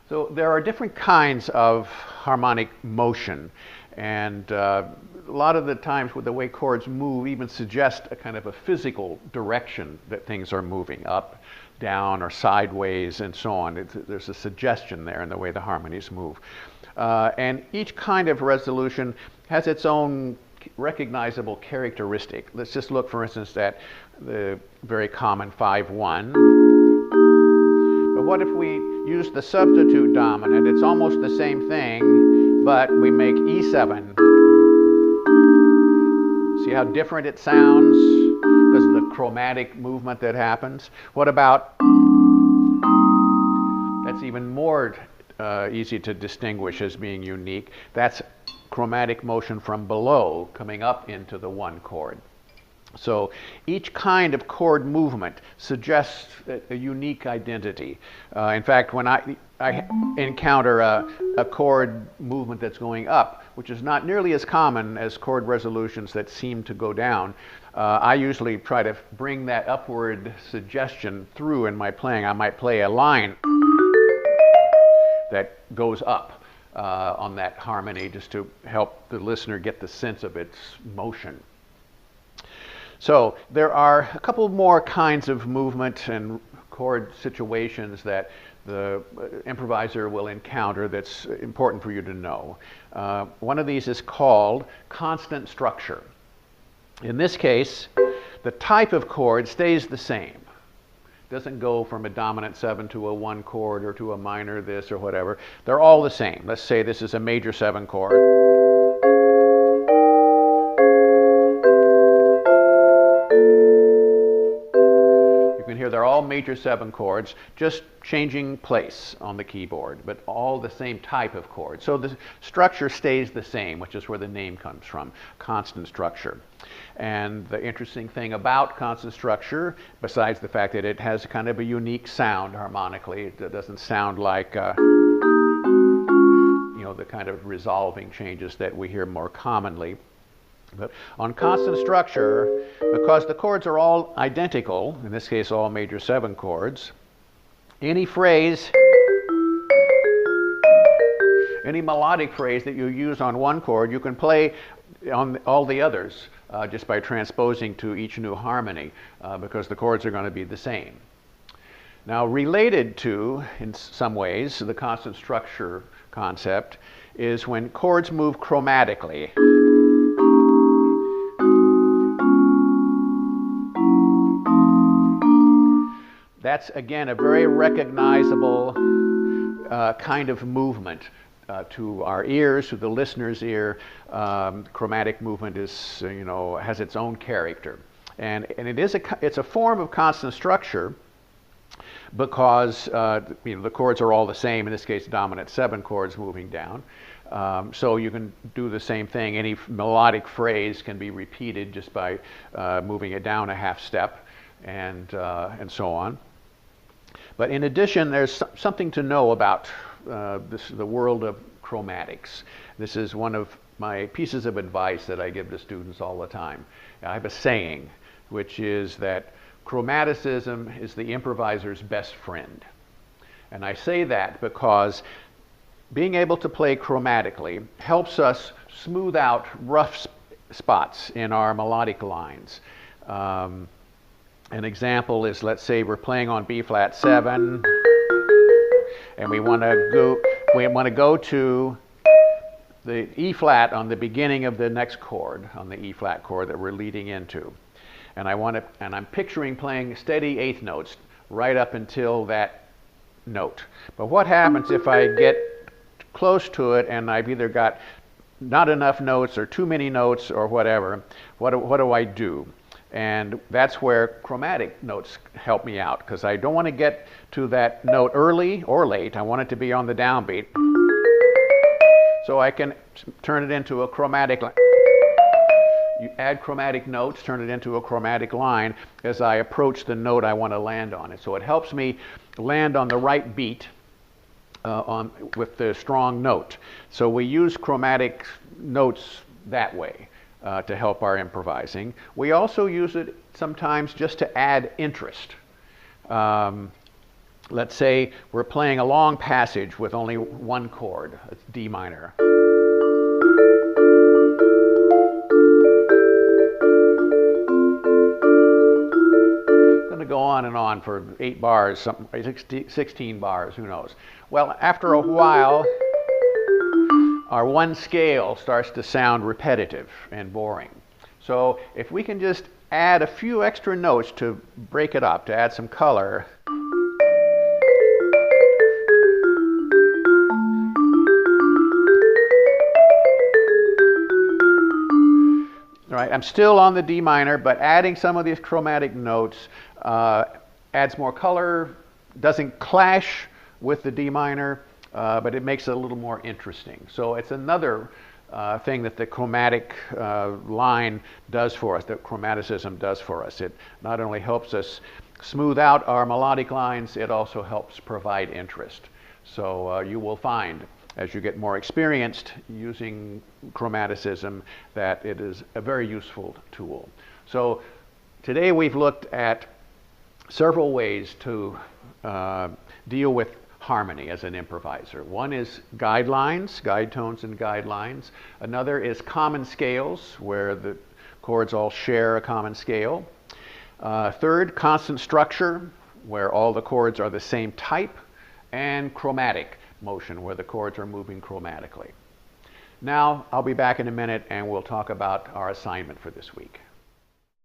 So there are different kinds of harmonic motion, and a lot of the times with the way chords move even suggest a kind of a physical direction that things are moving, up, down, or sideways, and so on. There's a suggestion there in the way the harmonies move. And each kind of resolution has its own recognizable characteristic. Let's just look, for instance, at the very common 5-1. But what if we use the substitute dominant? It's almost the same thing, but we make E7. See how different it sounds because of the chromatic movement that happens? What about, that's even more easy to distinguish as being unique. That's chromatic motion from below coming up into the 1 chord. So each kind of chord movement suggests a unique identity. In fact, when I encounter a chord movement that's going up, which is not nearly as common as chord resolutions that seem to go down, I usually try to bring that upward suggestion through in my playing. I might play a line that goes up on that harmony just to help the listener get the sense of its motion. So there are a couple more kinds of movement and chord situations that the improviser will encounter that's important for you to know. One of these is called constant structure. In this case, the type of chord stays the same. Doesn't go from a dominant 7 to a 1 chord or to a minor this or whatever. They're all the same. Let's say this is a major 7 chord. Here they're all major 7 chords, just changing place on the keyboard, but all the same type of chord. So the structure stays the same, which is where the name comes from, constant structure. And the interesting thing about constant structure, besides the fact that it has kind of a unique sound harmonically, it doesn't sound like the kind of resolving changes that we hear more commonly. But on constant structure, because the chords are all identical, in this case all major 7 chords, any phrase, any melodic phrase that you use on 1 chord, you can play on all the others just by transposing to each new harmony because the chords are going to be the same. Now, related to, in some ways, the constant structure concept is when chords move chromatically. That's, again, a very recognizable kind of movement to our ears, to the listener's ear. Chromatic movement is, has its own character. And it's a form of constant structure because the chords are all the same, in this case dominant 7 chords moving down. So you can do the same thing. Any melodic phrase can be repeated just by moving it down a half step and so on. But in addition, there's something to know about the world of chromatics. This is one of my pieces of advice that I give to students all the time. I have a saying, which is that chromaticism is the improviser's best friend. And I say that because being able to play chromatically helps us smooth out rough spots in our melodic lines. An example is, let's say we're playing on B flat 7, and we want to go to the E flat on the beginning of the next chord, on the E flat chord that we're leading into, and I'm picturing playing steady 8th notes right up until that note. But what happens if I get close to it and I've either got not enough notes or too many notes or whatever? What do I do? And that's where chromatic notes help me out, because I don't want to get to that note early or late. I want it to be on the downbeat. So I can turn it into a chromatic line. You add chromatic notes, turn it into a chromatic line as I approach the note I want to land on it. So it helps me land on the right beat with the strong note. So we use chromatic notes that way. To help our improvising. We also use it sometimes just to add interest. let's say we're playing a long passage with only one chord, it's D minor. Go on and on for 8 bars, 16 bars, who knows. Well, after a while, our one scale starts to sound repetitive and boring. So if we can just add a few extra notes to break it up, to add some color, right, I'm still on the D minor, but adding some of these chromatic notes adds more color, doesn't clash with the D minor, but it makes it a little more interesting. So it's another thing that the chromatic line does for us, that chromaticism does for us. It not only helps us smooth out our melodic lines, it also helps provide interest. So you will find, as you get more experienced using chromaticism, that it is a very useful tool. So today we've looked at several ways to deal with harmony as an improviser. One is guidelines, guide tones and guidelines. Another is common scales, where the chords all share a common scale. Third, constant structure, where all the chords are the same type. And chromatic motion, where the chords are moving chromatically. Now, I'll be back in a minute and we'll talk about our assignment for this week.